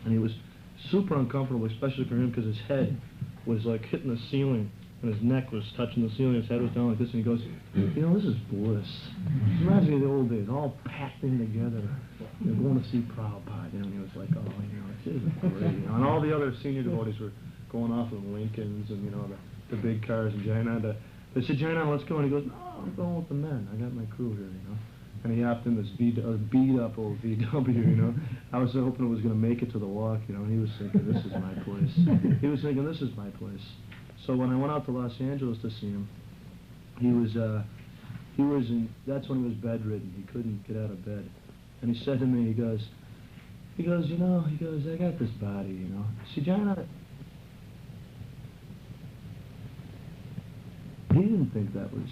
And he was super uncomfortable, especially for him, because his head was like hitting the ceiling, and his neck was touching the ceiling, his head was down like this, and he goes, you know, this is bliss. It reminds me of the old days, all packed in together, you know, going to see Prabhupada, you know, and he was like, oh, you know, this is great, you know, and all the other senior devotees were going off in Lincolns and, you know, the big cars, and Jayananda, they said, Jayananda, let's go, and he goes, no, I'm going with the men, I got my crew here, you know. And he hopped in this beat up old VW, you know. I was hoping it was going to make it to the walk, you know. And he was thinking, this is my place. He was thinking, this is my place. So when I went out to Los Angeles to see him, that's when he was bedridden. He couldn't get out of bed. And he said to me, he goes, you know, I got this body, you know. See, John, he didn't think that was,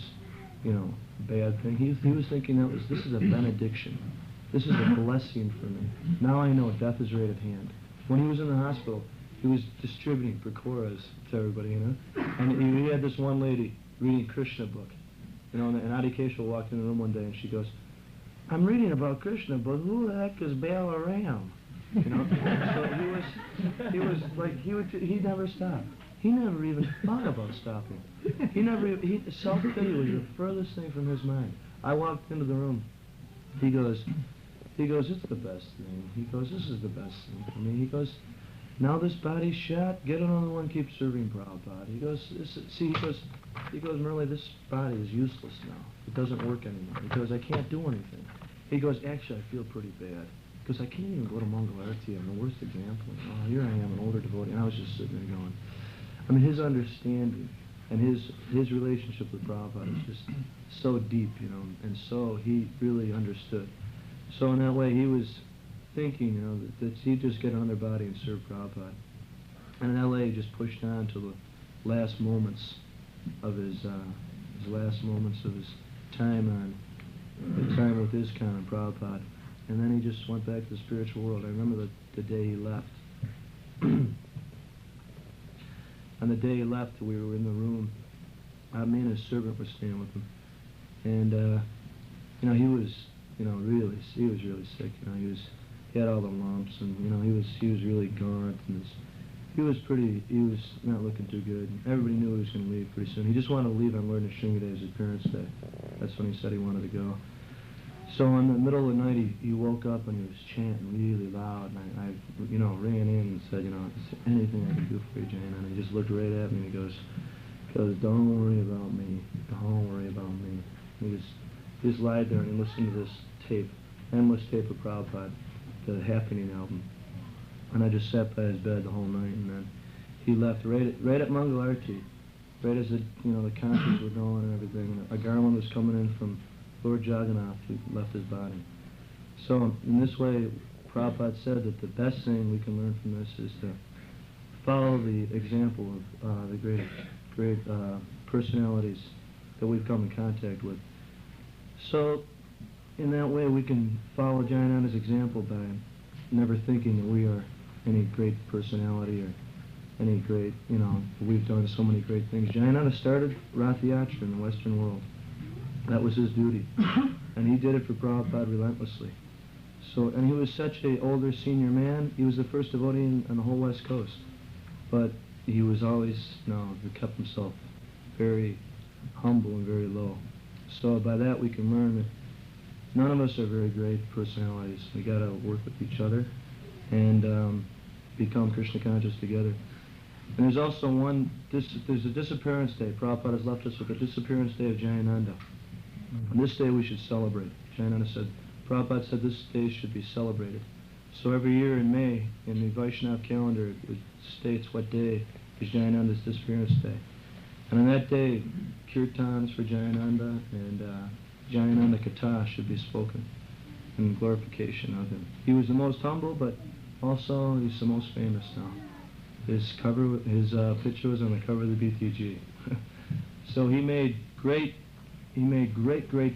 you know, bad thing. He was thinking this is a benediction. This is a blessing for me. Now I know death is right at hand. When he was in the hospital, he was distributing pakoras to everybody, you know. And he had this one lady reading Krishna book, you know. And Adi Keshav walked in the room one day, and she goes, "I'm reading about Krishna, but who the heck is Balaram?" You know. So he was like he never stopped. He never even thought about stopping. Self-pity was the furthest thing from his mind. I walked into the room. He goes, it's the best thing. He goes, this is the best thing for me. He goes, now this body's shot, get another one, keep serving Prabhupada. He goes, Murali, this body is useless now. It doesn't work anymore. He goes, I can't do anything. He goes, actually, I feel pretty bad. Because I can't even go to Mangalarti. I'm the worst example. Oh, here I am, an older devotee, and I was just sitting there going, I mean, his understanding and his relationship with Prabhupada is just so deep, you know, and so he really understood. So in that way, he was thinking, you know, that he'd just get another body and serve Prabhupada. And in L.A., he just pushed on to the last moments of his time with ISKCON and Prabhupada. And then he just went back to the spiritual world. I remember the day he left. On the day he left, we were in the room. Me and his servant were staying with him, and you know, he was really sick. You know, he had all the lumps, and you know, he was really gaunt, and he was not looking too good. And everybody knew he was going to leave pretty soon. He just wanted to leave on Lord Nishinga Day, his parents' day. That's when he said he wanted to go. So in the middle of the night, he woke up and he was chanting really loud, and I you know, ran in and said, you know, is there anything I can do for you, Jane? And he just looked right at me and he goes, don't worry about me, don't worry about me. And he just lied there and he listened to this tape, endless tape of Prabhupada, the Happening album. And I just sat by his bed the whole night, and then he left right at Mangalarti, right as the concerts were going and everything. And a garland was coming in from Lord Jagannath, who left his body. So in this way, Prabhupada said that the best thing we can learn from this is to follow the example of the great personalities that we've come in contact with. So in that way, we can follow Jayananda's example by never thinking that we are any great personality or any great, you know, we've done so many great things. Jayananda started Rath Yatra in the Western world. That was his duty. And he did it for Prabhupada relentlessly. So, and he was such an older senior man, he was the first devotee on the whole West Coast. But he was always, he kept himself very humble and very low. So by that we can learn that none of us are very great personalities. We got to work with each other and become Krishna conscious together. And there's also there's a disappearance day. Prabhupada has left us with a disappearance day of Jayananda. On this day we should celebrate. Prabhupada said this day should be celebrated. So every year in May, in the Vaishnava calendar, it states what day is Jayananda's disappearance day. And on that day, kirtans for Jayananda and Jayananda Katha should be spoken in glorification of him. He was the most humble, but also he's the most famous now. His picture was on the cover of the BTG. So he made great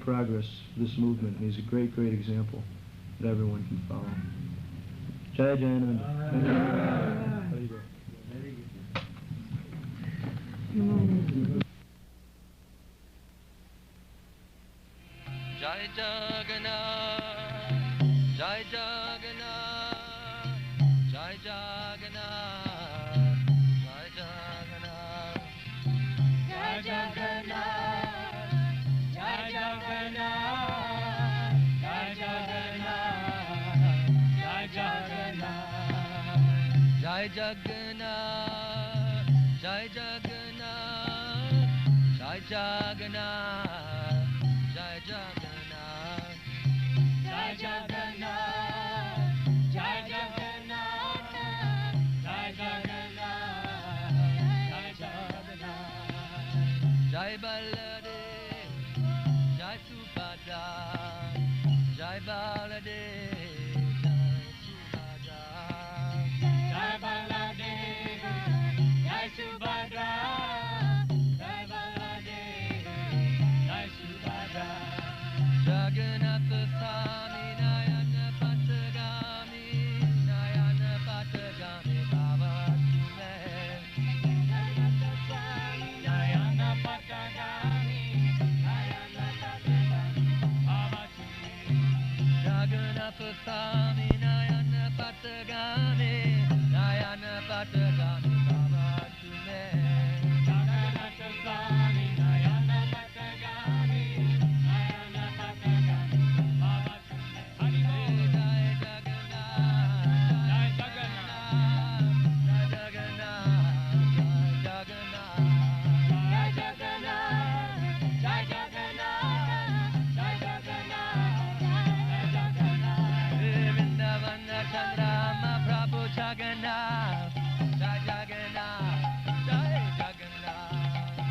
progress for this movement. He's a great example that everyone can follow. Jai Jayananda. Jai Jagannath, Jai Jagannath, Jai Jagannath, Jai Jagannath, Jai Jagannath, Jai Jagannath, Jai Jagannath, Jai Jagannath, Jai Jagannath, Jai Jagannath, Jai Jagannath, Jai Jagannath, Jai Jagannath, Jai Jagannath, Jai Jagannath, Jai Jagannath, Jai Baladev, Jai Subhadra, Jai Baladev, Jai Subhadra, Jai Baladev, Jai Subhadra, Jai Baladev, Jai Subhadra, Jagannath Swami Nayana Patagami, Nayana Patagami Baba Tume, Jagannath Swami Nayana Patagami, Nayana Patagami Baba Tume, Jagannath Swami Nayana Patagami, Nayana Patagami Baba Tume, Jagannath Swami Nayana Patagami, Nayana Patagami Baba Tume. Hari Bol. Jai Jagannath, Jai Jagannath, Jai Jagannath, Jai Jagannath, Jai Jagannath, Jai Jagannath, Jai Jagannath, Jai Jagannath. Vrindavana Chandrama Prabhu Jagannath, Jai Jagannath, Jai Jagannath.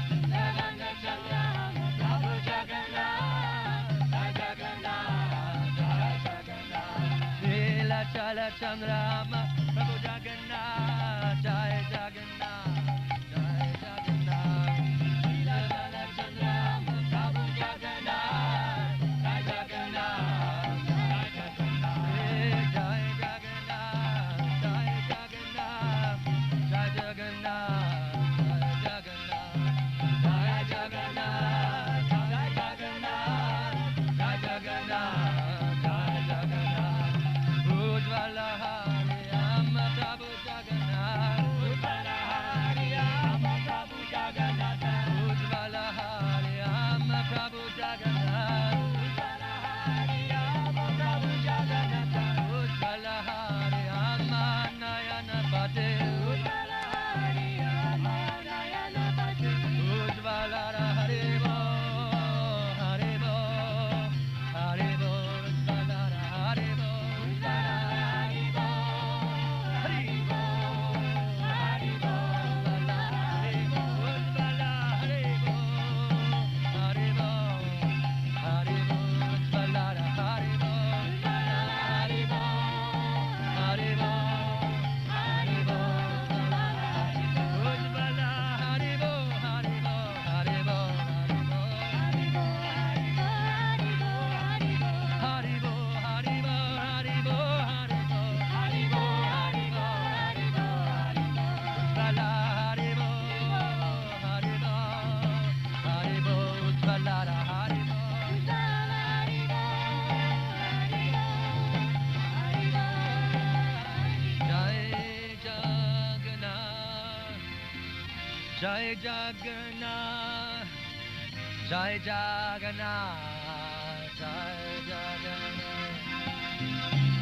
Vrindavana Chandrama Prabhu Jagannath, Jai Jagannath, Jai Jagannath. Leela Chala Chandrama Prabhu Jagannath, Jai Jagannath, Jai Jagannath. Leela Chala Chandrama Prabhu Jagannath, Jai Jagannath, Jai Jagannath. Jai Jagannath, Jai Jagannath, Jai Jagannath, Jai Jagannath, Jai Jagannath, Jai Jagannath, Jai Jagannath, Jai Jagannath. Ujjvala Hariyama Prabhu Jagannath, Ujjvala Hariyama Prabhu Jagannath, Ujjvala Hariyama Prabhu Jagannath, Ujjvala Hariyama Prabhu Jagannath, Ujjvala Hariyama Nayana Pate, Ujjvala Hariyama Nayana Pate, Ujjvala Haribo, Haribo, Haribo, Ujjvala Haribo, Ujjvala Haribo, Haribo, Haribo, Ujjvala Haribo, Ujjvala Haribo, Haribo, Haribo, Ujjvala Haribo, Ujjvala Haribo, Haribo, Haribo, Ujjvala Haribo, Ujjvala Haribo, Haribo, Haribo, Haribo, Haribo, Haribo, Haribo, Haribo, Haribo, Haribo, Ujjvala Haribo, Haribo, Haribo, Ujjvala Haribo, Ujjvala Haribo, Jai Jagannath, Jai Jagannath, Jai Jagannath, Jai Jagannath,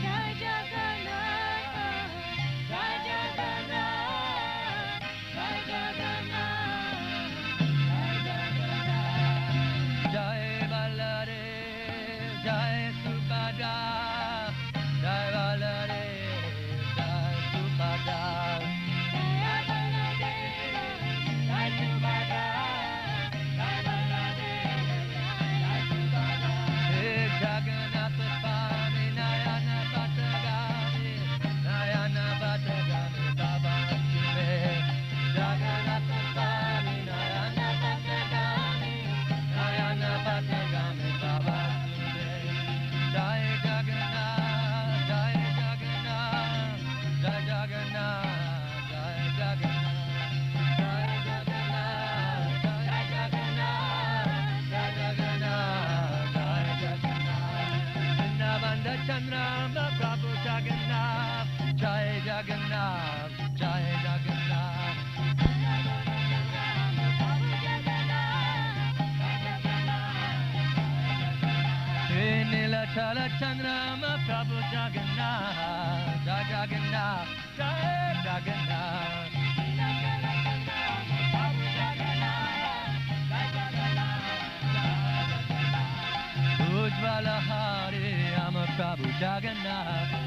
Jai Jagannath, Jai Jagannath, Jai Jagannath, Jai Baladev, Jai Subhadra, Jai Baladev, Jai Subhadra, Jai Baladev, Jai Subhadra, Jai Baladev, Jai Subhadra. Jagannath Jala Chandrama Prabhu Jagannath, Jai Jagannath, Jai Jagannath. Ujjvala Hari Ama Prabhu Jagannath,